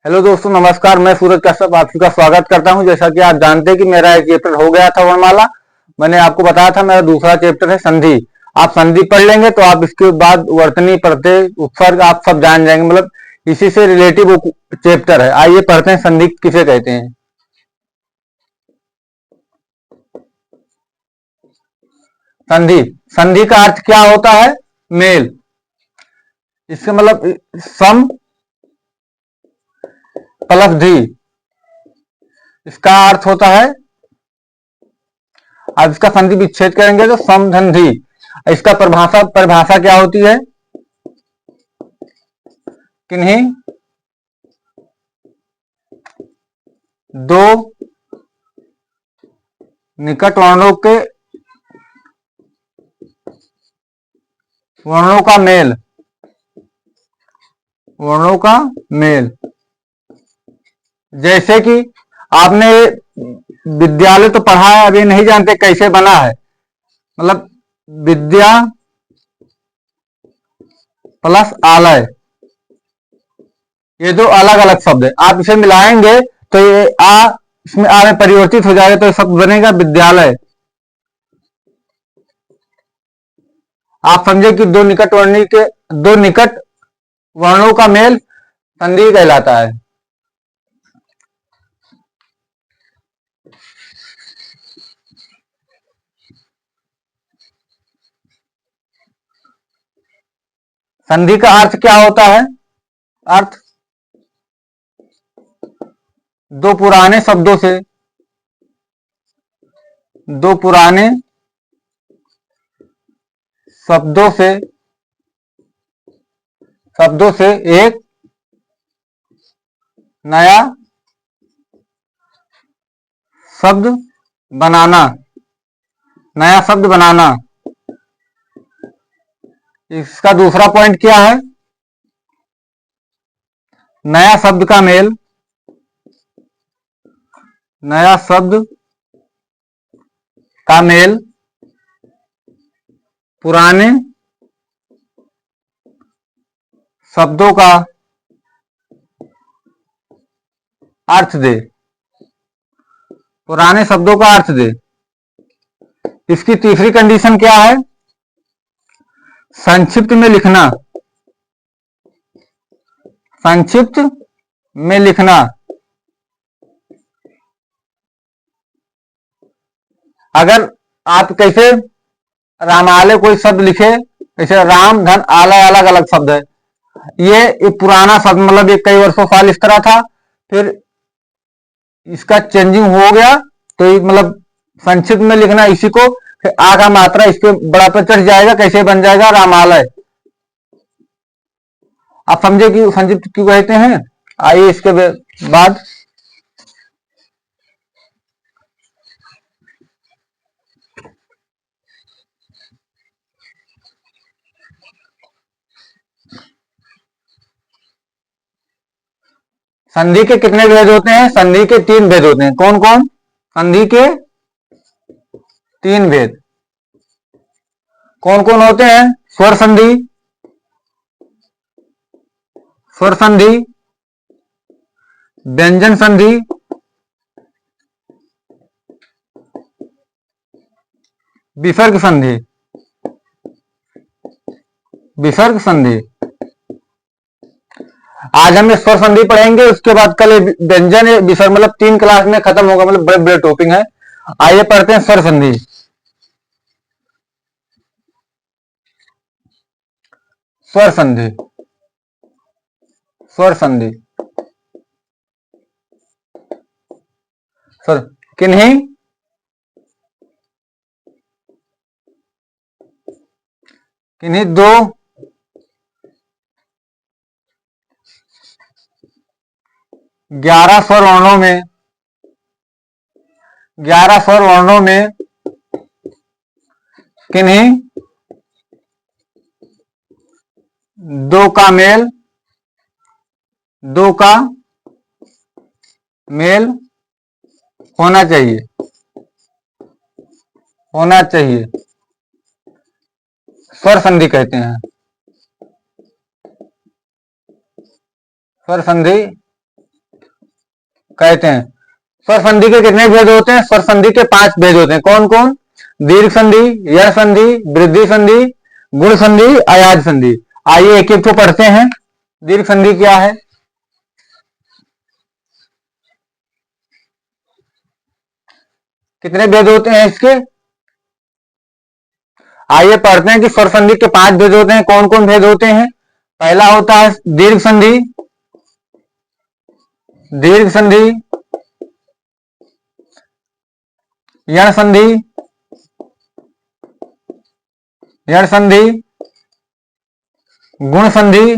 Hello दोस्तों, नमस्कार। मैं सूरज कश्यप आपका स्वागत करता हूं। जैसा कि आप जानते हैं कि मेरा एक चैप्टर हो गया था वर्णमाला। मैंने आपको बताया था मेरा दूसरा चैप्टर है संधि। आप संधि पढ़ लेंगे तो आप इसके बाद वर्तनी, प्रत्यय, उपसर्ग आप सब जान जाएंगे। मतलब इसी से रिलेटिव चैप्टर है। आइए पढ़ते हैं संधि किसे कहते हैं। संधि संधि का अर्थ क्या होता है? मेल। इसका मतलब सम प्लस धी, इसका अर्थ होता है। अब इसका संधि विच्छेद करेंगे तो समधि। इसका परिभाषा क्या होती है? किन्हीं दो निकट वर्णों का मेल। वर्णों का मेल। जैसे कि आपने विद्यालय तो पढ़ा है, अभी नहीं जानते कैसे बना है। मतलब विद्या प्लस आलय, ये दो अलग अलग शब्द है। आप इसे मिलाएंगे तो ये इसमें आ में परिवर्तित हो जाएगा, तो ये शब्द बनेगा विद्यालय। आप समझे कि दो निकट वर्णों का मेल संधि कहलाता है। संधि का अर्थ क्या होता है? अर्थ दो पुराने शब्दों से दो पुराने शब्दों से एक नया शब्द बनाना। नया शब्द बनाना। इसका दूसरा पॉइंट क्या है? नया शब्द का मेल। नया शब्द का मेल पुराने शब्दों का अर्थ दे। पुराने शब्दों का अर्थ दे। इसकी तीसरी कंडीशन क्या है? संक्षिप्त में लिखना। संक्षिप्त में लिखना। अगर आप कैसे रामालय कोई शब्द लिखे, जैसे राम धन आलय अलग अलग शब्द है। ये पुराना शब्द, मतलब ये कई वर्षों साल इस तरह था, फिर इसका चेंजिंग हो गया, तो ये मतलब संक्षिप्त में लिखना। इसी को फिर आ का मात्रा इस पे बड़ा पे चढ़ जाएगा, कैसे बन जाएगा रामालय। आप समझे कि संक्षिप्त क्यों कहते हैं। आइए इसके बाद संधि के कितने भेद होते हैं? संधि के 3 भेद होते हैं। कौन कौन? संधि के 3 भेद कौन कौन होते हैं? स्वर संधि, स्वर संधि, व्यंजन संधि, विसर्ग संधि। विसर्ग संधि। आज हम स्वर संधि पढ़ेंगे, उसके बाद कल व्यंजन विसर्ग, मतलब 3 क्लास में खत्म होगा। मतलब बड़े बड़े टॉपिक है। आइए पढ़ते हैं स्वर संधि। स्वर संधि। स्वर संधि। स्वर किन्हीं दो 11 स्वर वर्णों में 11 स्वर वर्णों में किन्हीं दो का मेल होना चाहिए। होना चाहिए। स्वर संधि कहते हैं। स्वर संधि कहते हैं। स्वर संधि के कितने भेद होते हैं? स्वर संधि के 5 भेद होते हैं। कौन कौन? दीर्घ संधि, यण संधि, वृद्धि संधि, गुण संधि, अयाज संधि। आइए एक एक को पढ़ते हैं। दीर्घ संधि क्या है? कितने भेद होते हैं इसके? आइए पढ़ते हैं कि स्वर संधि के 5 भेद होते हैं। कौन कौन भेद होते हैं? पहला होता है दीर्घ संधि, दीर्घ संधि, यण संधि, यण संधि, गुण संधि,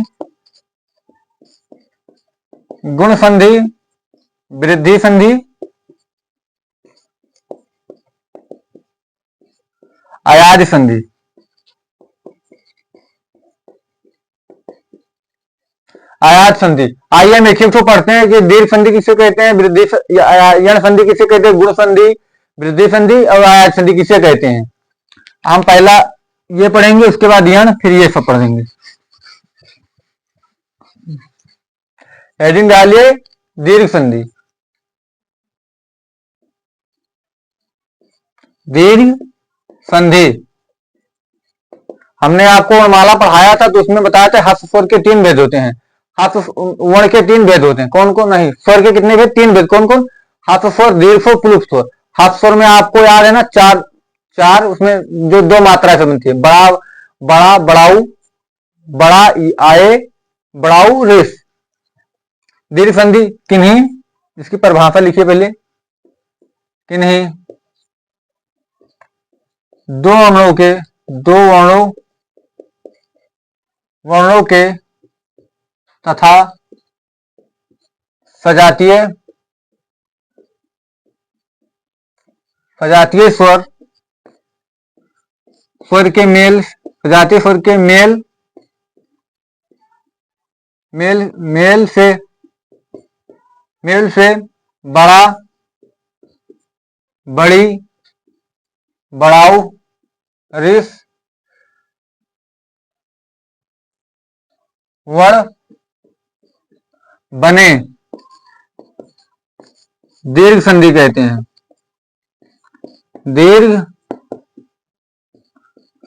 गुण संधि, वृद्धि संधि, अयाज संधि। अयाज संधि। आइए हम एक एक को पढ़ते हैं कि दीर्घ संधि किसे कहते हैं, वृद्धि यण संधि किसे कहते हैं, गुण संधि, वृद्धि संधि और अयाज संधि किसे कहते हैं। हम पहला ये पढ़ेंगे, उसके बाद यण, फिर ये सब पढ़ेंगे। हेडिंग डालिए दीर्घ संधि। दीर्घ संधि हमने आपको माला पढ़ाया था, तो उसमें बताया था हस्त स्वर के 3 भेद होते हैं, हस्त वर्ण के 3 भेद होते हैं। कौन कौन? नहीं, स्वर के कितने भेद? 3 भेद। कौन कौन? हस्त स्वर, दीर्घ स्वर, प्लुप स्वर। हस्त स्वर में आपको याद है ना, चार चार उसमें जो 2 मात्रा से बनती है, बड़ा, बड़ा, बड़ाऊ, बड़ा आए, बड़ाऊ, रेस। दीर्घ संधि किन्हीं, इसकी परिभाषा लिखिए पहले। किन्हीं दो वर्णों के, दो वर्णों के तथा सजातीय, सजातीय स्वर, स्वर के मेल, सजातीय स्वर के मेल, मेल से बड़ा, बड़ी, बड़ाऊ, रिस, वर्ण बने दीर्घ संधि कहते हैं। दीर्घ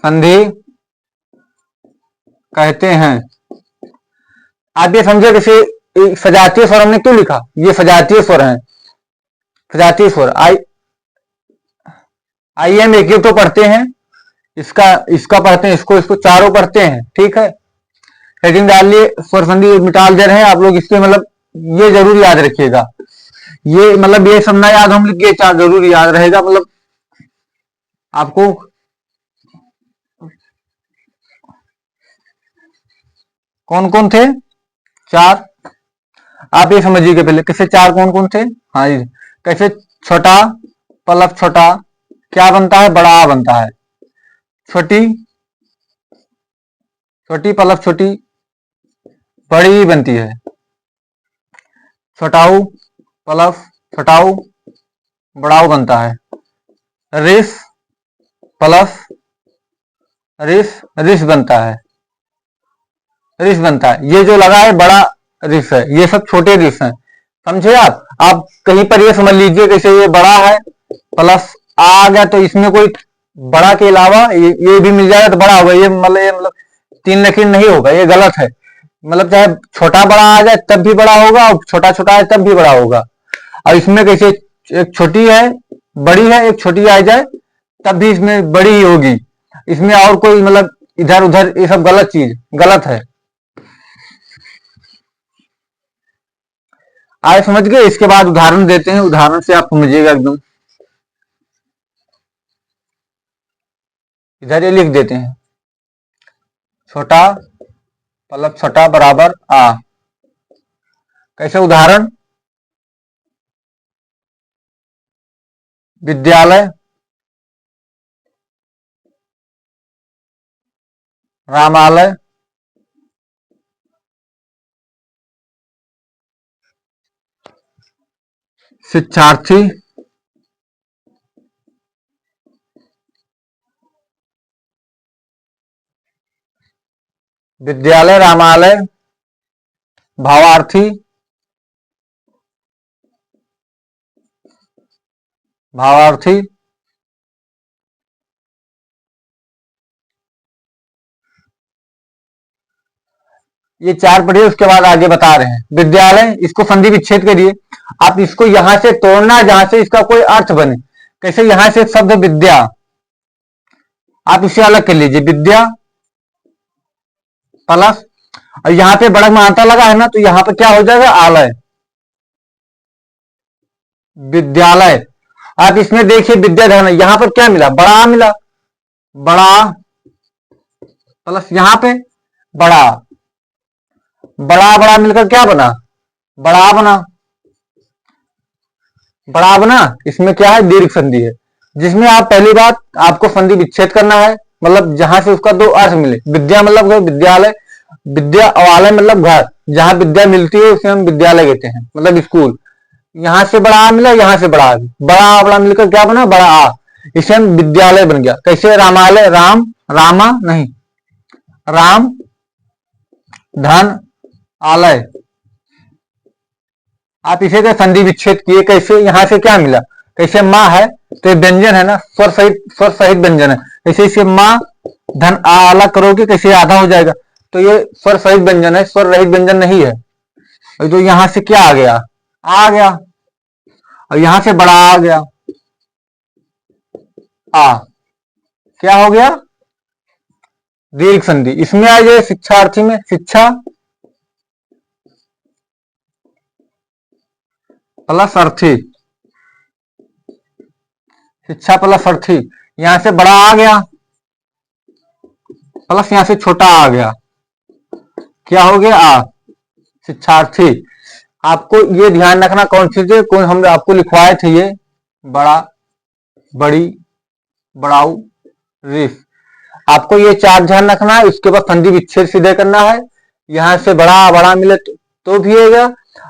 संधि कहते हैं। आप ये समझे किसी सजातीय स्वर हमने क्यों लिखा? ये सजातीय स्वर है, सजातीय स्वर। आइए हम एक एक तो पढ़ते हैं। इसका पढ़ते हैं, इसको चारों पढ़ते हैं, ठीक है। हेडिंग डालिए स्वर संधि मिटाल दे रहे हैं आप लोग। इसके मतलब ये जरूर याद रखिएगा, ये मतलब ये सब ना याद हम लोग, ये चार जरूर याद रहेगा। मतलब आपको कौन कौन थे? 4। आप ये समझिएगा पहले कैसे 4 कौन कौन थे। हाँ जी, कैसे? छोटा पलक छोटा क्या बनता है? बड़ा आ बनता है। छोटी, छोटी पलक छोटी बड़ी बनती है। छोटाऊ पलक छोटाऊ बड़ाऊ बनता है। रिस प्लस रिस रिस बनता है, रिस बनता है। ये जो लगा है बड़ा रिस है, ये सब छोटे रिस हैं, समझे आप कहीं पर ये समझ लीजिए कैसे ये बड़ा है, प्लस आ गया तो इसमें कोई बड़ा के अलावा ये भी मिल जाएगा तो बड़ा होगा। ये मतलब 3 लकीर नहीं होगा, ये गलत है। मतलब चाहे छोटा बड़ा आ जाए तब भी बड़ा होगा, और छोटा छोटा आए तब भी बड़ा होगा। और इसमें कैसे एक छोटी है, बड़ी है, एक छोटी आ जाए तब भी इसमें बड़ी ही होगी। इसमें और कोई मतलब इधर उधर ये सब गलत चीज, गलत है। आए समझ गए? इसके बाद उदाहरण देते हैं, उदाहरण से आप समझिएगा एकदम। इधर ये लिख देते हैं, छोटा पलक छोटा बराबर आ। कैसे उदाहरण? विद्यालय, रामालय, शिक्षार्थी, विद्यालय रामालय, भावार्थी, भावार्थी। ये चार पढ़िए, उसके बाद आगे बता रहे हैं। विद्यालय, इसको संधि विच्छेद करिए। आप इसको यहां से तोड़ना जहां से इसका कोई अर्थ बने। कैसे, यहां से एक शब्द विद्या, आप इसे अलग कर लीजिए, विद्या प्लस, और यहाँ पे बड़ा मात्रा लगा है ना, तो यहाँ पे क्या हो जाएगा, आलय, विद्यालय। आप इसमें देखिए विद्याधन, यहाँ पर क्या मिला, बड़ा मिला, बड़ा प्लस यहाँ पे बड़ा, बड़ा बड़ा मिलकर क्या बना, बड़ा बना, बड़ा बना। इसमें क्या है, दीर्घ संधि है, जिसमें आप पहली बात आपको संधि विच्छेद करना है, मतलब जहां से उसका दो अर्थ मिले। विद्या मतलब घर, विद्यालय, विद्या आलय मतलब घर, जहां विद्या मिलती है उसे हम विद्यालय कहते हैं, मतलब स्कूल। यहां से बड़ा आ मिला, यहां से बड़ा आ, बड़ा बड़ा मिलकर क्या बना, बड़ा आ, इसे हम विद्यालय बन गया। कैसे, रामालय, राम, रामा नहीं, राम धन आलय। आप इसे का संधि विच्छेद किए, कैसे, यहां से क्या मिला, कैसे माँ है तो ये व्यंजन है ना, स्वर सहित व्यंजन है। कैसे इसे माँ धन आ अलग करोगे, कैसे आधा हो जाएगा, तो ये स्वर सहित व्यंजन है, स्वर रहित व्यंजन नहीं है। और जो यहां से क्या आ गया, और यहां से बड़ा आ गया, आ, क्या हो गया, दीर्घ संधि। इसमें आ जाए शिक्षार्थी में, शिक्षा प्लस अर्थी, शिक्षा प्लस अर्थी। यहां से बड़ा आ गया प्लस यहां से छोटा आ गया, क्या हो गया, आ, शिक्षार्थी। आपको ये ध्यान रखना, कौन सी थे, कौन हम आपको लिखवाए थे, ये बड़ा, बड़ी, बड़ाऊ, रिस। आपको ये चार ध्यान रखना है। उसके बाद संधि विच्छेद सीधे करना है। यहां से बड़ा बड़ा मिले तो भी होगा।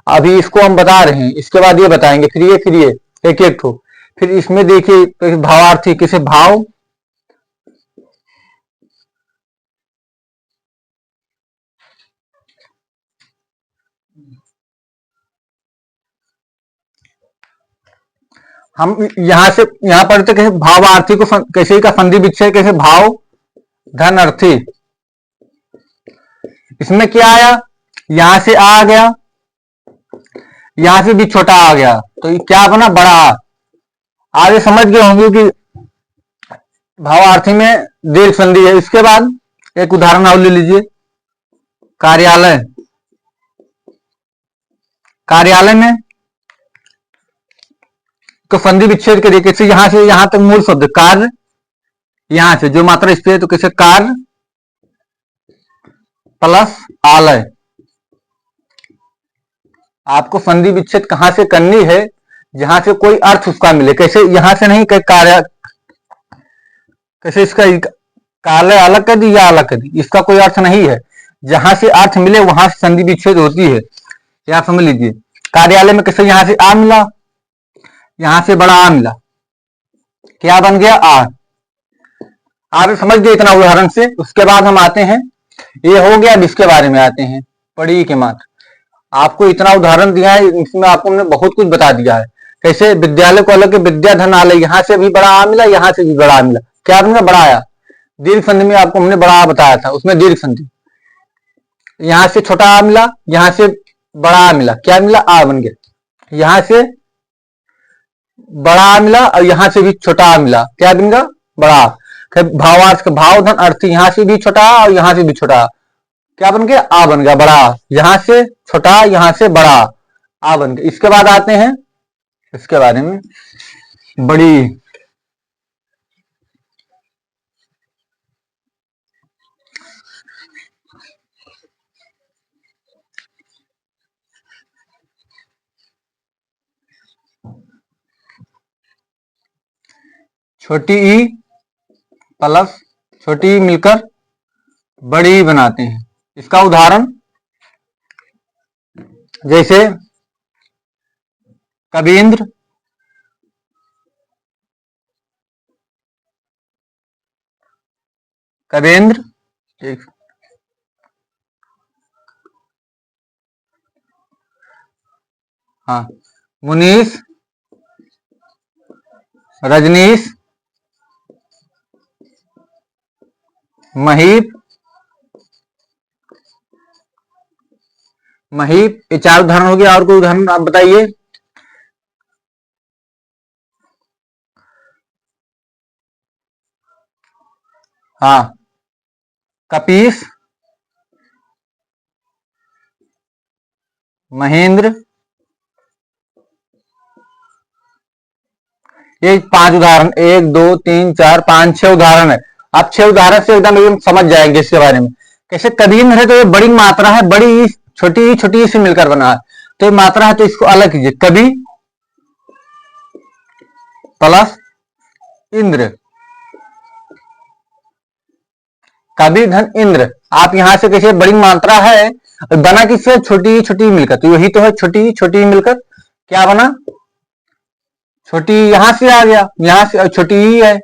अभी इसको हम बता रहे हैं, इसके बाद ये बताएंगे, फिर ये एक एक ठो। फिर इसमें देखिए भावार्थी, किसे भाव, हम यहां से यहां पढ़ते कैसे, भावार्थी को कैसे का संधि विच्छेद, कैसे भाव धन अर्थी। इसमें क्या आया, यहां से आ गया, यहां से भी छोटा आ गया, तो ये क्या बना, बड़ा। आगे समझ गए होंगे कि भावार्थी में दीर्घ संधि है। इसके बाद एक उदाहरण और ले लीजिए, कार्यालय। कार्यालय में तो संधि विच्छेद करिए, कैसे, यहां से यहां तक मूल शब्द कार्य, यहां से जो मात्रा स्थिर है तो कैसे, कार्य प्लस आलय। आपको संधि विच्छेद कहां से करनी है, जहां से कोई अर्थ उसका मिले। कैसे, यहां से नहीं, कार्य, कैसे इसका कार्य अलग कर दी या अलग कर दी, इसका कोई अर्थ नहीं है। जहां से अर्थ मिले वहां से संधि विच्छेद होती है, यहां समझ लीजिए। कार्यालय में कैसे, यहां से आ मिला, यहां से बड़ा आ मिला, क्या बन गया, आ। आप समझ गए इतना उदाहरण से। उसके बाद हम आते हैं, ये हो गया, इसके बारे में आते हैं, पढ़ी के मात्र। आपको इतना उदाहरण दिया है, इसमें आपको हमने बहुत कुछ बता दिया है। कैसे विद्यालय को अलग, विद्या धन आलय, यहां से भी बड़ा आ मिला, यहां से भी बड़ा आ मिला, क्या बन गया, बड़ा आया। दीर्घ संधि में आपको हमने बड़ा आ बताया था, उसमें दीर्घ संधि, यहां से छोटा आ मिला, यहां से बड़ा आ मिला, क्या मिला, आ बन गया। यहां से बड़ा आ मिला और यहां से भी छोटा आ मिला, क्या बन गया, बड़ा। भावार्थ, भाव धन अर्थ, यहां से भी छोटा और यहां से भी छोटा, क्या बन गया, आ बन गया, बड़ा। यहां से छोटा, यहां से बड़ा, आ बन गया। इसके बाद आते हैं इसके बारे में, बड़ी। छोटी ई प्लस छोटी ई मिलकर बड़ी बनाते हैं। इसका उदाहरण, जैसे कबींद्र, कबींद्र, एक, हाँ, मुनीष, रजनीश, महीप, महीप। ये चार उदाहरण हो गया। और कोई उदाहरण आप बताइए। हाँ, कपीस, महेंद्र। ये पांच उदाहरण, एक दो तीन चार पांच छह उदाहरण है। आप छह उदाहरण से एकदम समझ जाएंगे इसके बारे में। कैसे कदीम है तो ये बड़ी मात्रा है, बड़ी छोटी छोटी से मिलकर बना है। तो ये मात्रा है तो इसको अलग कीजिए। कवि प्लस इंद्र, कवि धन इंद्र। आप यहां से कैसे बड़ी मात्रा है, बना किससे, छोटी छोटी मिलकर। तो यही तो है, छोटी छोटी मिलकर क्या बना, छोटी। यहां से आ गया, यहां से छोटी ई है,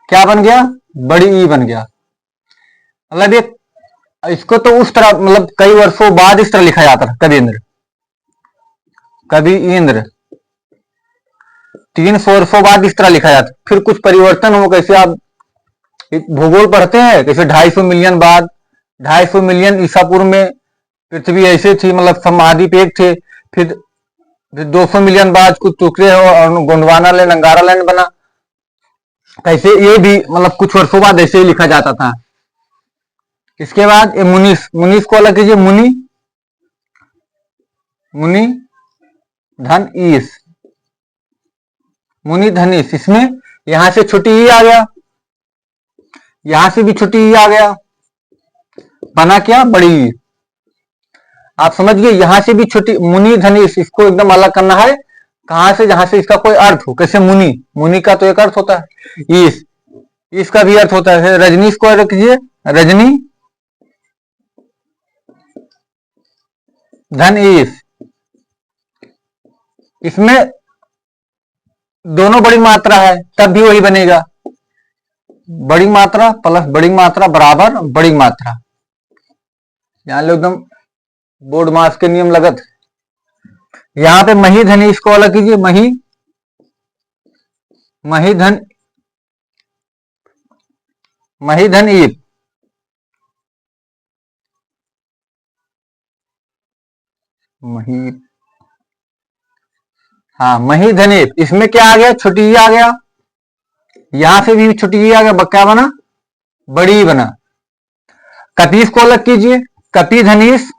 क्या बन गया, बड़ी ई बन गया। मतलब ये, इसको तो उस तरह, मतलब कई वर्षों बाद इस तरह लिखा जाता था, कवि इंद्र, कवि इंद्र। 300 वर्षों बाद इस तरह लिखा जाता। फिर कुछ परिवर्तन हो, कैसे आप भूगोल पढ़ते हैं, कैसे 250 मिलियन बाद, 250 मिलियन ईसा पूर्व में पृथ्वी ऐसे थी, मतलब सब महाद्वीप एक थे। फिर 200 मिलियन बाद कुछ टुकड़े हो और गोंडवाना लैंड, अंगारा लैंड बना। कैसे ये भी मतलब कुछ वर्षों बाद ऐसे ही लिखा जाता था। इसके बाद ये मुनीस, मुनीस को अलग कीजिए। मुनि, मुनि धन ईस, मुनि धनीश। इसमें यहां से छोटी ई आ गया, यहां से भी छोटी ई आ गया, बना क्या, बड़ी ई। आप समझ गए, यहां से भी छोटी, मुनि धनीश, इसको एकदम अलग करना है। कहां से, जहां से इसका कोई अर्थ हो। कैसे मुनि, मुनि का तो एक अर्थ होता है, ईस, इसका भी अर्थ होता है। रजनीश को अलग कीजिए। रजनी धन ईस। इसमें दोनों बड़ी मात्रा है, तब भी वही बनेगा, बड़ी मात्रा प्लस बड़ी मात्रा बराबर बड़ी मात्रा। यहां लो एकदम बोर्ड मास के नियम लगत। यहां पे मही धन इसको अलग कीजिए। मही, मही धन, मही धन ईप, मही, हाँ मही धन ईप। इसमें क्या आ गया, छोटी ई आ गया, यहां से भी छोटी ई आ गया, क्या बना, बड़ी बना। कपीस को अलग कीजिए। कपी धनीश,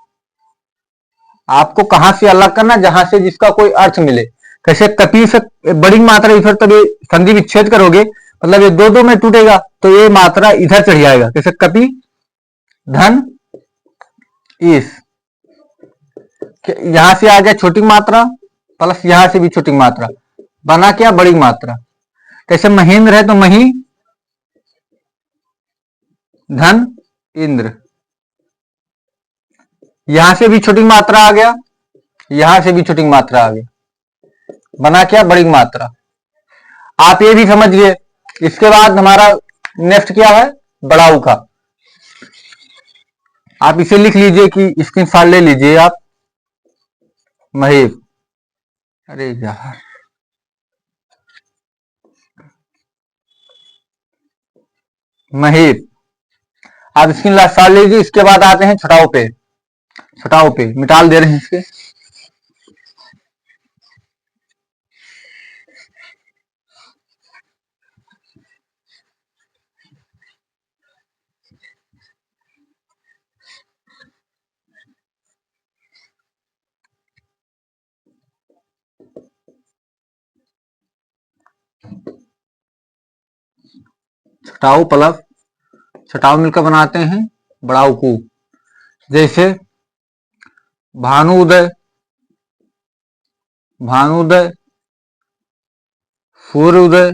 आपको कहां से अलग करना, जहां से जिसका कोई अर्थ मिले। कैसे कपी से बड़ी मात्रा, इधर तब ये संधि विच्छेद करोगे, मतलब ये दो दो में टूटेगा, तो ये मात्रा इधर चढ़ जाएगा। कैसे कपी धन इस, यहां से आ गया छोटी मात्रा, प्लस यहां से भी छोटी मात्रा, बना क्या, बड़ी मात्रा। कैसे महेंद्र है तो मही धन इंद्र, यहां से भी छोटी मात्रा आ गया, यहां से भी छोटी मात्रा आ गया, बना क्या, बड़ी मात्रा। आप ये भी समझ गए। इसके बाद हमारा नेक्स्ट क्या है, बड़ाऊ का। आप इसे लिख लीजिए कि स्क्रीनशॉट ले लीजिए आप। महेश, अरे यार, महेश, आप स्क्रीनशॉट ले लीजिए। इसके बाद आते हैं छटाव पे। छटाव पे मिटाल दे रहे हैं इसके। छटाऊ प्लस छटाऊ मिलकर बनाते हैं बड़ाऊ को। जैसे भानुदय, भानुदय, सूर्योदय,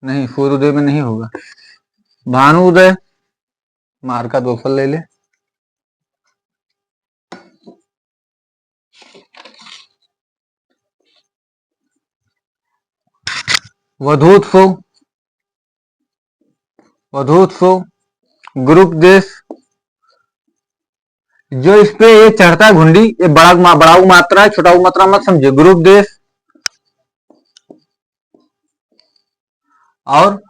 नहीं सूर्योदय में नहीं होगा, भानुदय, मार का 2 फल ले ले। वधूत्सव, वधूत्सव, ग्रुप देश, जो इस पे ये चढ़ता है घुंडी, ये बड़ा उ मात्रा है, छोटा उ मात्रा मत समझे। ग्रुप देश और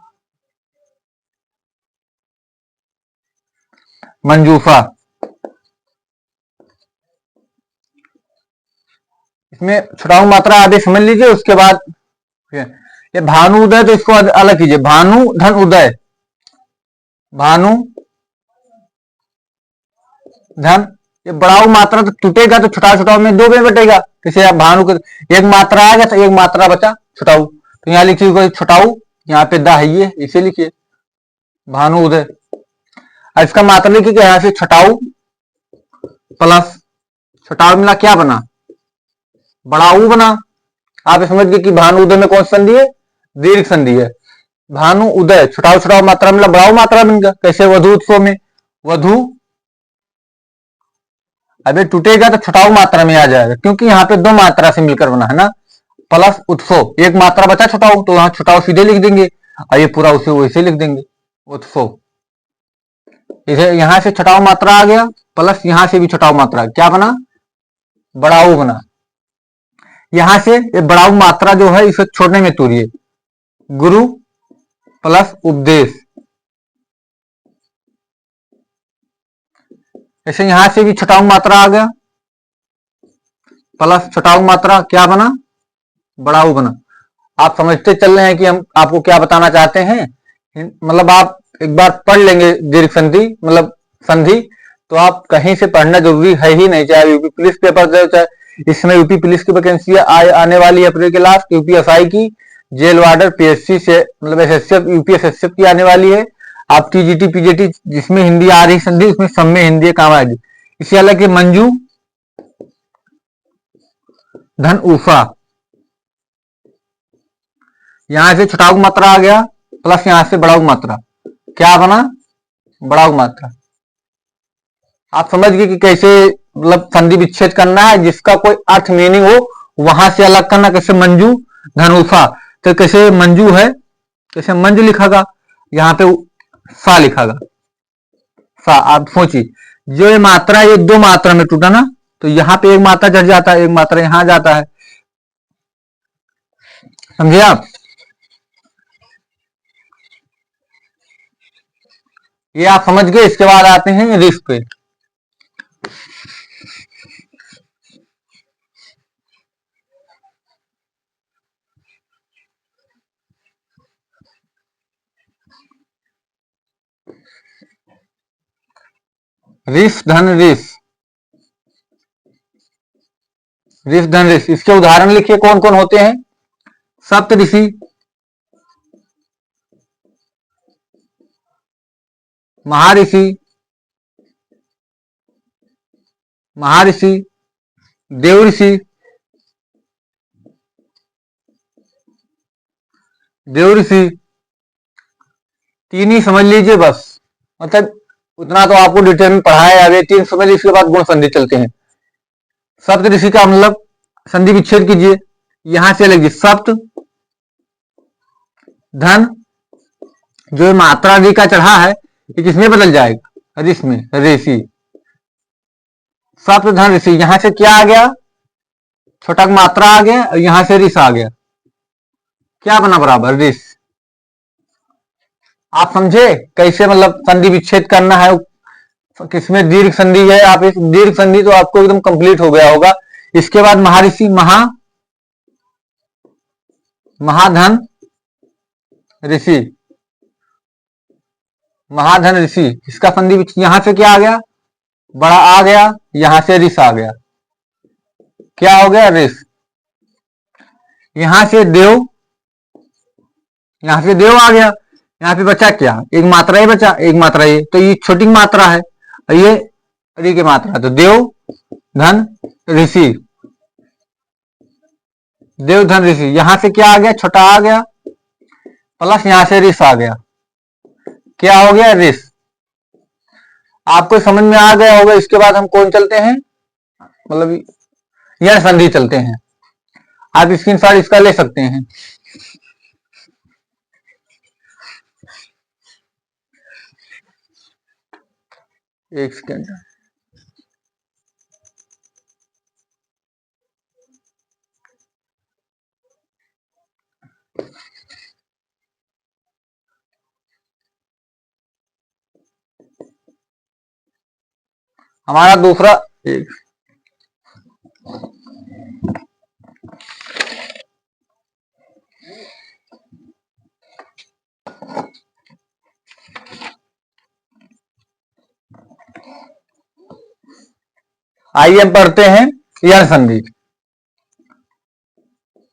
मंजूफा, इसमें छोटा उ मात्रा आदि समझ लीजिए। उसके बाद ये भानु उदय, तो इसको अलग कीजिए। भानु धन उदय, भानु धन, ये बड़ा मात्रा तो टूटेगा तो छोटा छोटा में दो में बटेगा। जैसे आप भानु के एक मात्रा आएगा तो एक मात्रा बचा छोटाऊ, तो यहाँ लिखिए छोटाऊ, यहाँ पे दा है ये, इसे लिखिए भानु उदय। इसका मात्रा लिखिए यहाँ से छोटाऊ प्लस छोटाऊ मिला क्या बना, बड़ा ऊ बना। आप समझ गए कि भानु उदय में कौन सी संधि है, दीर्घ संधि है। भानु उदय छोटाऊ छोटाऊ मात्रा मिला बड़ा मात्रा बन गया। कैसे, वधु उत्सव में वधु, अबे टूटेगा तो छोटाऊ मात्रा में आ जाएगा क्योंकि यहाँ पे दो मात्रा से मिलकर बना है ना। प्लस उत्सव, एक मात्रा बचा छोटाऊ, तो यहाँ छोटाऊ सीधे लिख देंगे और ये पूरा उसे वैसे लिख देंगे उत्सव। इसे यहां से छोटाऊ मात्रा आ गया, प्लस यहां से भी छोटाऊ मात्रा, क्या बना, बड़ाऊ बना। यहां से ये बड़ाऊ मात्रा जो है इसे छोड़ने में तोड़िए, गुरु प्लस उपदेश। ऐसे यहां से भी छोटाऊ मात्रा आ गया, प्लस छोटाऊ मात्रा क्या बना, बड़ाऊ बना। आप समझते चल रहे हैं कि हम आपको क्या बताना चाहते हैं। मतलब आप एक बार पढ़ लेंगे दीर्घ संधि, मतलब संधि, तो आप कहीं से पढ़ना जरूरी है ही नहीं। चाहे यूपी पुलिस पेपर दे, चाहे इसमें यूपी पुलिस की वैकेंसी आने वाली अप्रैल के लास्ट, यूपी एसआई की, जेल वार्डर, पीएससी से मतलब एसएसएफ, यूपी एसएसएफ की आने वाली है। आप टीजीटी पीजीटी जिसमें हिंदी आ रही संधि, उसमें सब में हिंदी काम आएगी। इसी हालांकि मंजू धन ऊफा, यहां से छोटाऊ मात्रा आ गया, प्लस यहां से बड़ाऊ मात्रा, क्या बना, बड़ाऊ मात्रा। आप समझ गए कि कैसे मतलब संधि विच्छेद करना है, जिसका कोई अर्थ मीनिंग हो वहां से अलग करना। कैसे मंजू धनुफा, तो कैसे मंजू है, कैसे मंजू लिखागा, यहाँ पे सा लिखागा सा। आप सोचिए, जो ये मात्रा, ये दो मात्रा में टूटा ना, तो यहाँ पे एक मात्रा चढ़ जाता है, एक मात्रा यहां जाता है, समझे आप। ये आप समझ गए। इसके बाद आते हैं रिफ पे। रिफ धन रिफ, रिफ धन रिफ, इसके उदाहरण लिखिए कौन कौन होते हैं। सप्त ऋषि, महर्षि, महर्षि, देवऋषि, देवऋषि, तीन ही समझ लीजिए बस। मतलब उतना तो आपको डिटेल में पढ़ाया है, आगे तीन समझ लीजिए, इसके बाद गुण संधि चलते हैं। सप्त ऋषि का मतलब संधि विच्छेद कीजिए, यहां से लगी सप्त धन, जो मात्रा री का चढ़ा है ये किसमें बदल जाएगा, ऋष में, ऋषि। सप्त धन ऋषि, यहां से क्या आ गया, छोटा मात्रा आ गया और यहां से ऋष आ गया, क्या बना, बराबर ऋष। आप समझे कैसे मतलब संधि विच्छेद करना है, किसमें दीर्घ संधि है। आप इस दीर्घ संधि तो आपको एकदम कंप्लीट हो गया होगा। इसके बाद महर्षि, महाधन ऋषि, महाधन ऋषि, इसका संधि यहां से क्या आ गया, बड़ा आ गया, यहां से ऋष आ गया, क्या हो गया, ऋष। यहां से देव, यहां से देव आ गया, यहाँ पे बचा क्या, एक मात्रा ही बचा, एक मात्रा ये, तो ये छोटी मात्रा है, ये री की मात्रा, तो देव धन ऋषि, देव धन ऋषि। यहां से क्या आ गया, छोटा आ गया, प्लस यहां से ऋष आ गया, क्या हो गया, ऋष। आपको समझ में आ गया होगा। इसके बाद हम कौन चलते हैं, मतलब यह संधि चलते हैं। आप स्क्रीनशॉट इसका ले सकते हैं। एक सेकेंड, हमारा दूसरा एक आइए हम पढ़ते हैं यण संधि।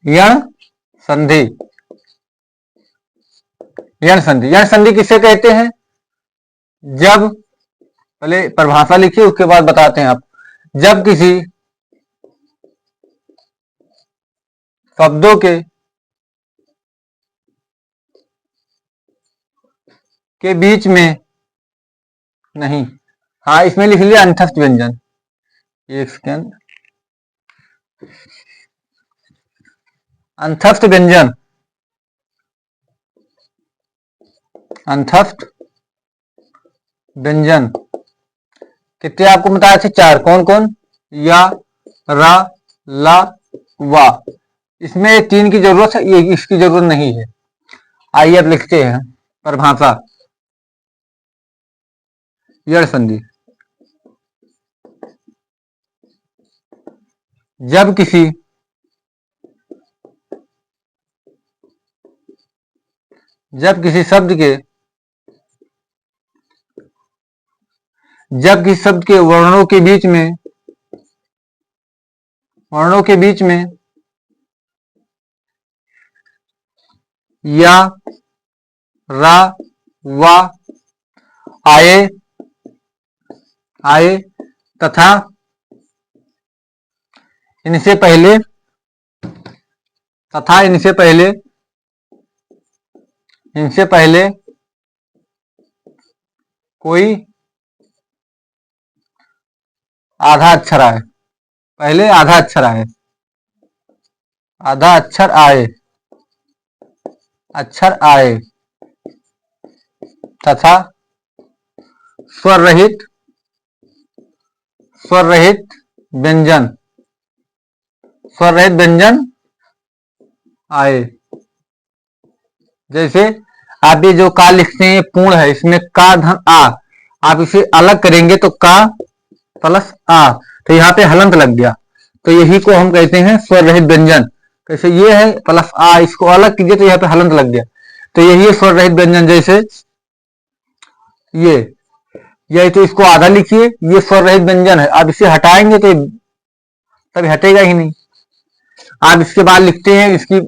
यण संधि, यण संधि, यण संधि किसे कहते हैं? जब, पहले परिभाषा लिखिए उसके बाद बताते हैं आप। जब किसी शब्दों के बीच में नहीं, हाँ इसमें लिख लिया अंतस्थ व्यंजन, एक सेकेंड, अंतस्थ व्यंजन, अंतस्थ व्यंजन कितने आपको बताया थे? 4। कौन कौन? या, रा, ला, वा। इसमें 3 की जरूरत है, ये इसकी जरूरत नहीं है। आइए अब लिखते हैं परिभाषा। यण संधि, जब किसी शब्द के, जब किसी शब्द के वर्णों के बीच में, या, रा, वा आए तथा इनसे पहले कोई आधा अक्षर आए, पहले आधा अक्षर आए, अक्षर आए तथा स्वर रहित व्यंजन, आए। जैसे आप ये जो का लिखते हैं पूर्ण है, इसमें का धन आ, आप इसे अलग करेंगे तो का प्लस आ, तो यहाँ पे हलंत लग गया, तो यही को हम कहते हैं स्वर रहित व्यंजन। कैसे? ये है प्लस आ, इसको अलग कीजिए तो यहाँ पे हलंत लग गया, तो यही है स्वर रहित व्यंजन। जैसे ये तो इसको आधा लिखिए, ये स्वर रहित व्यंजन है, आप इसे हटाएंगे तो तभी हटेगा ही नहीं। आप इसके बाद लिखते हैं, इसकी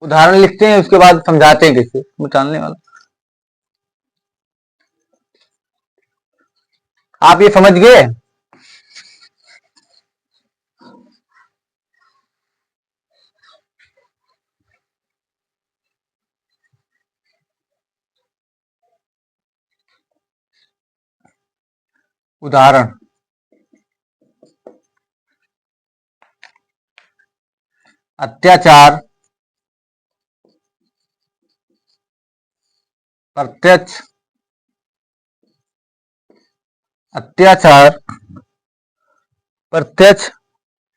उदाहरण लिखते हैं, उसके बाद समझाते हैं कैसे मिटाने वाला। आप ये समझ गए? उदाहरण, अत्याचार, प्रत्यक्ष,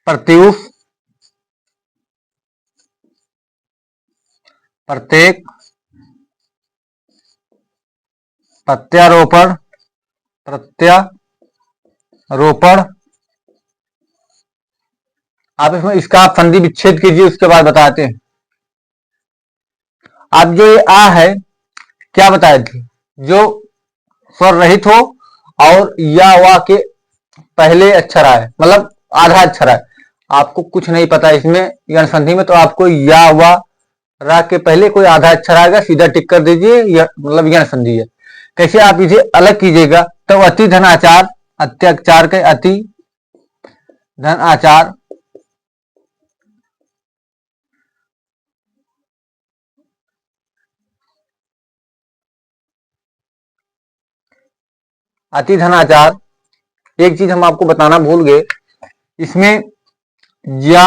प्रत्युष, प्रत्येक, प्रत्यारोपण, आप इसमें इसका आप संधि विच्छेद कीजिए, उसके बाद बताते हैं। आप जो ये आ है क्या बताए थे? जो स्वर रहित हो और या वा के पहले अक्षर आए, मतलब आधा अक्षर आए। आपको कुछ नहीं पता इसमें यण संधि में, तो आपको या वा रा के पहले कोई आधा अक्षर आएगा, सीधा टिक कर दीजिए, मतलब यण संधि है। कैसे आप इसे अलग कीजिएगा? तो अति धन आचार, अत्याचार के अति धन आचार, अति धनाचार। एक चीज हम आपको बताना भूल गए, इसमें या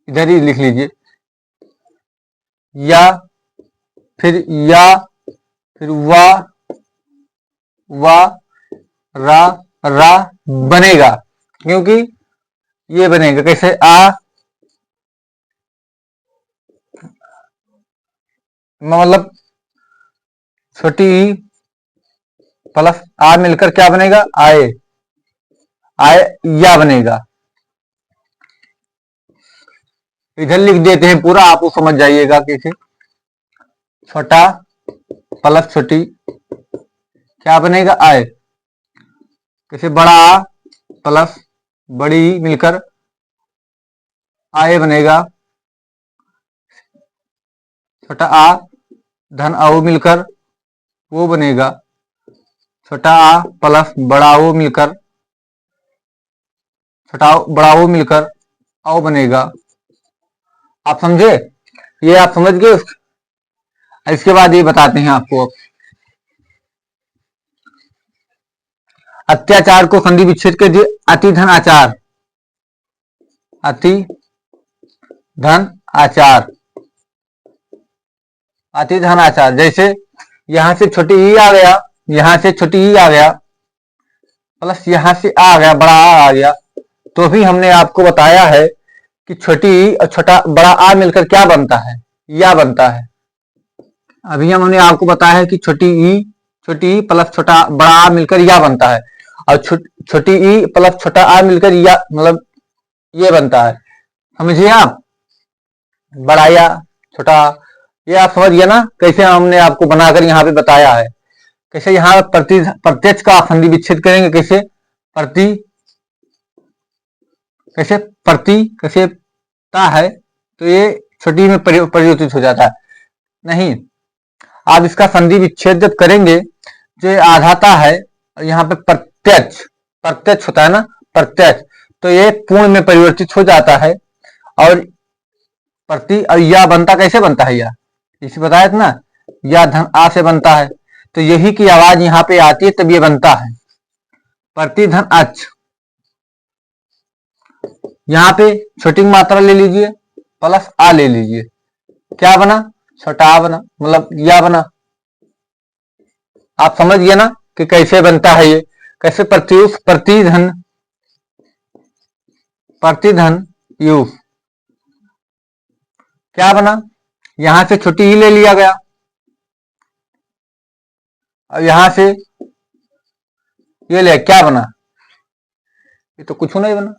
इधर ही लिख लीजिए, या फिर वा रा बनेगा, क्योंकि ये बनेगा कैसे? आ, मतलब छोटी प्लस आ मिलकर क्या बनेगा? आए। आए या बनेगा। इधर लिख देते हैं पूरा, आप वो समझ जाइएगा कैसे। छोटा प्लस छोटी क्या बनेगा, आय। कैसे, बड़ा आ प्लस बड़ी मिलकर आय बनेगा। छोटा आ धन आओ मिलकर वो बनेगा। छोटा आ प्लस बड़ा ओ मिलकर, छोटा बड़ा ओ मिलकर आओ बनेगा। आप समझे, ये आप समझ गए। इसके बाद ये बताते हैं आपको। अत्याचार को संधि विच्छेद के दिए, अति धन आचार, अति धन आचार, अति धन आचार। जैसे यहां से छोटी ई आ गया, यहां से छोटी ई आ गया, प्लस यहां से आ गया बड़ा आ गया, तो भी हमने आपको बताया है कि छोटी ई और छोटा बड़ा आ मिलकर क्या बनता है, या बनता है। अभी हमने आपको बताया है कि छोटी ई प्लस छोटा बड़ा आ मिलकर या बनता है, और छोटी ई प्लस छोटा आ मिलकर या मतलब ये बनता है। समझिए आप, बड़ा या छोटा, ये आप समझ गए ना कैसे हमने आपको बनाकर यहाँ पे बताया है। कैसे यहाँ प्रत्यक्ष का संधि विच्छेद करेंगे, कैसे प्रति, कैसे प्रति, कैसे ता है तो ये छोटी में परिवर्तित हो जाता है। नहीं, आप इसका संधि विच्छेद जब करेंगे, जो आधाता है यहाँ पे प्रत्यक्ष, प्रत्यक्ष होता है ना, प्रत्यक्ष, तो ये पूर्ण में परिवर्तित हो जाता है। और प्रति और या बनता कैसे बनता है, या इसे बताया था ना, या धन आ से बनता है, तो यही की आवाज यहाँ पे आती है तब ये बनता है प्रति धन अच। यहाँ पे छोटी मात्रा ले लीजिए प्लस आ ले लीजिए, क्या बना, छोटा आ बना, मतलब या बना। आप समझ गए ना कि कैसे बनता है ये, कैसे प्रतिधन, प्रतिधन यू क्या बना, यहां से छोटी ही ले लिया गया और यहां से ये ले, क्या बना, ये तो कुछ नहीं बना।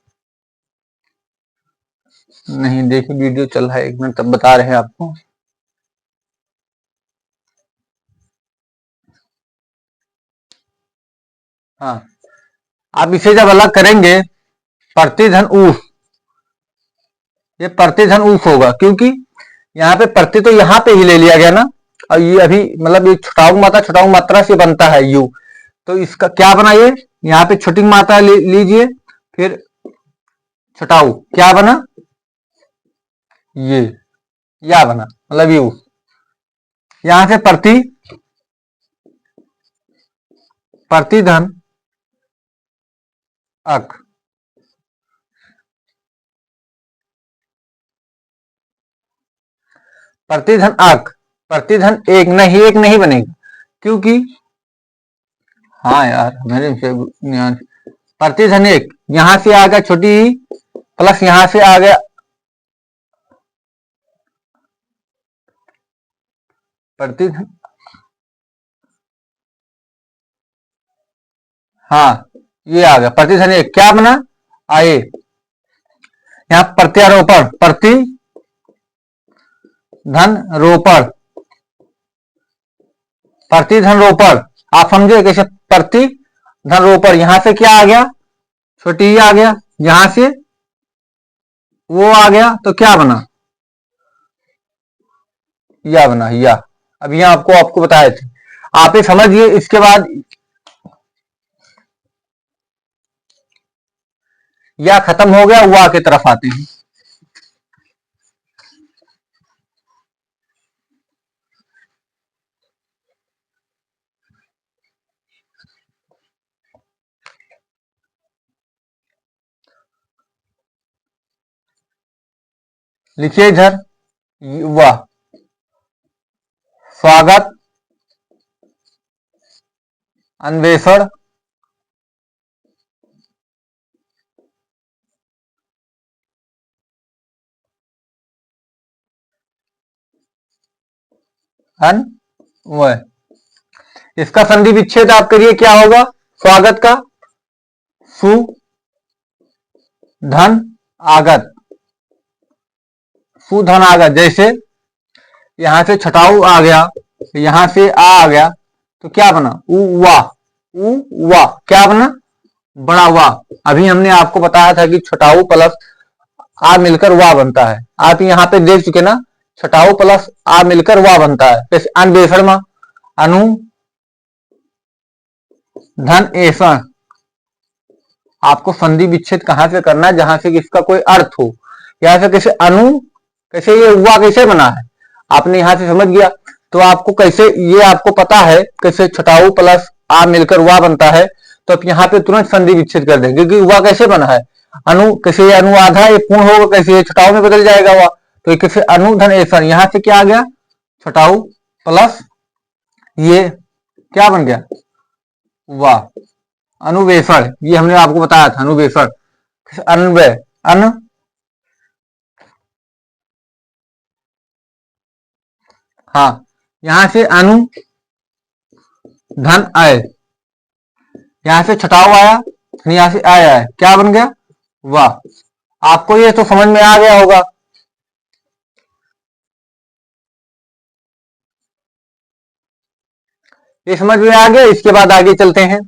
नहीं, देखिए वीडियो चल रहा है, 1 मिनट तब बता रहे हैं आपको। हाँ, आप इसे जब अलग करेंगे, प्रतिधन ऊफ, ये प्रतिधन ऊफ होगा, क्योंकि यहाँ पे प्रति तो यहाँ पे ही ले लिया गया ना, और ये अभी मतलब ये छोटाऊ मात्रा से बनता है यू, तो इसका क्या बना, ये यहाँ पे छोटी मात्रा लीजिए, फिर छोटाऊ क्या बना, ये या बना, मतलब यू। यहां से प्रतिधन अक, प्रतिधन अक, प्रतिधन एक नहीं बनेगा, क्योंकि हाँ यार मेरे प्रतिधन एक, यहां से आ गया छोटी प्लस यहां से आ गया प्रतिधन, हाँ ये आ गया प्रतिधन एक, क्या बना, आए। यहां प्रत्यारोपण, प्रति धन रोपण, प्रतिधन रोपण, आप समझे कैसे, प्रति धन रोपण, यहां से क्या आ गया, छोटी आ गया, यहां से वो आ गया, तो क्या बना, या बना, या। अब यहां आपको बताए थे, आप ये समझिए। इसके बाद या खत्म हो गया, वा की तरफ आते हैं। लिखिए इधर, वाह, स्वागत, अन्वेषण, अन्वय। इसका संधि विच्छेद आप करिए, क्या होगा, स्वागत का सु धन आगत, सुधन आगत। जैसे यहां से छटाऊ आ गया, यहां से आ गया, तो क्या बना? उ वा। क्या बना? बड़ा वाह। अभी हमने आपको बताया था कि छटाऊ प्लस आ मिलकर वाह बनता है। आप यहाँ पे देख चुके ना, छटाऊ प्लस आ मिलकर वाह बनता है। जैसे अन्वेषण, अनु धन ऐसा। आपको संधि विच्छेद कहां से करना है? जहां से इसका कोई अर्थ हो। यहां से कैसे अनु, कैसे ये हुआ, कैसे बना है, आपने यहां से समझ गया। तो आपको कैसे, ये आपको पता है कैसे छटाऊ प्लस आ मिलकर हुआ बनता है, तो आप यहाँ पे तुरंत संधि विच्छेद कर देंगे कि हुआ कैसे बना है। अनु, कैसे ये अनु आधा ये पूर्ण होगा, कैसे ये छटाऊ में बदल जाएगा हुआ, तो कैसे अनु धन ऐसा। यहां से क्या आ गया? छटाऊ प्लस ये क्या बन गया? वाह। अनुवेशण, ये हमने आपको बताया था, अनुवेशण। अन्वय, अन, हाँ, यहां से अनु धन आय, यहां से छटाऊ आया, यहां से आया है, क्या बन गया? वाह। आपको ये तो समझ में आ गया होगा। ये समझ में आ गया। इसके बाद आगे चलते हैं।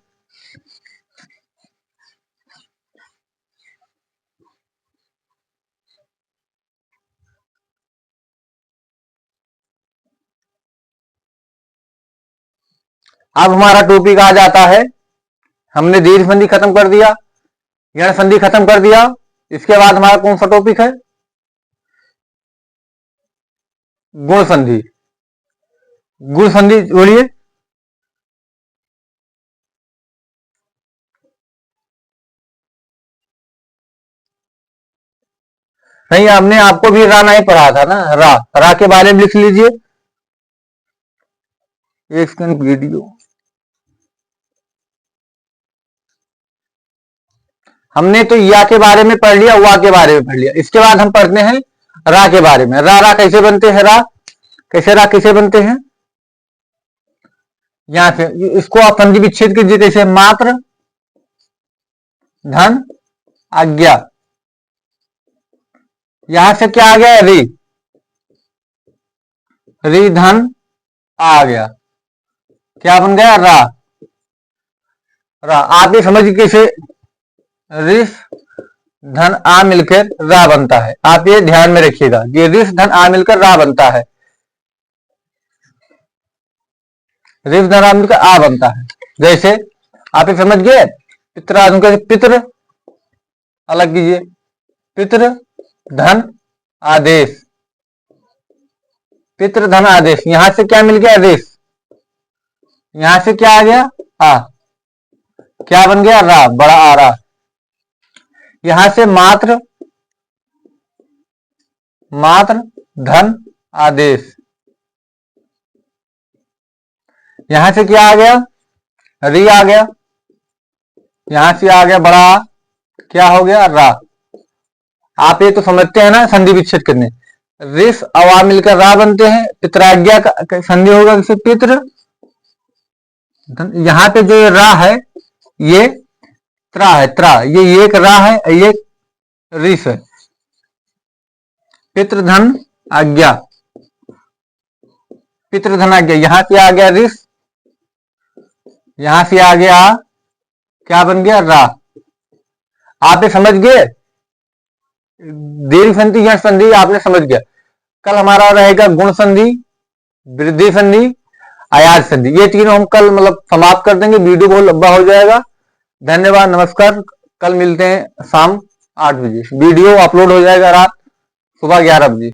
अब हमारा टॉपिक आ जाता है, हमने दीर्घ संधि खत्म कर दिया, यण संधि खत्म कर दिया। इसके बाद हमारा कौन सा टॉपिक है? गुण संधि। गुण संधि बोलिए। नहीं, हमने आपको भी रा नहीं पढ़ा था ना। रा के बारे में लिख लीजिए। एक सेकंड, वीडियो। हमने तो या के बारे में पढ़ लिया, वा के बारे में पढ़ लिया। इसके बाद हम पढ़ते हैं रा के बारे में। रा कैसे बनते हैं? रा कैसे बनते हैं? यहां से इसको आप संधि विच्छेद कीजिए। कैसे? मात्र धन आज्ञा, यहां से क्या आ गया? री धन आ गया, क्या बन गया? रा। आप ये समझिए कैसे रिस धन आ मिलकर रा बनता है। आप ये ध्यान में रखिएगा कि रिस धन आ मिलकर रा बनता है। रिस धन आ मिलकर आ बनता है। जैसे आप ये समझ गए, पितराधुन का पितृ अलग कीजिए, पितृ धन आदेश, पितृ धन आदेश। यहां से क्या मिल गया? रिस। यहां से क्या आ गया? आ, क्या बन गया? रा, बड़ा आ रहा। यहां से मात्र धन आदेश, यहां से क्या आ गया? री आ गया। यहां से आ गया बड़ा, क्या हो गया? रा। आप ये तो समझते हैं ना संधि विच्छेद करने। रिस अवा मिलकर रा बनते हैं। पितराज्ञा का संधि होगा किसी पितृ। यहां पे जो ये रा है, ये त्रा है, त्रा। ये एक रा है, ये रिस है। पितृधन आज्ञा, पितृधन आज्ञा। यहां से आ गया रिस, यहां से आ गया, क्या बन गया? रा। आप ये समझ गए दीर्घ संधि या संधि, आपने समझ गया। कल हमारा रहेगा गुण संधि, वृद्धि संधि, आयात संधि। ये तीनों हम कल मतलब समाप्त कर देंगे। वीडियो बहुत लंबा हो जाएगा। धन्यवाद, नमस्कार। कल मिलते हैं शाम 8 बजे। वीडियो अपलोड हो जाएगा रात सुबह 11 बजे।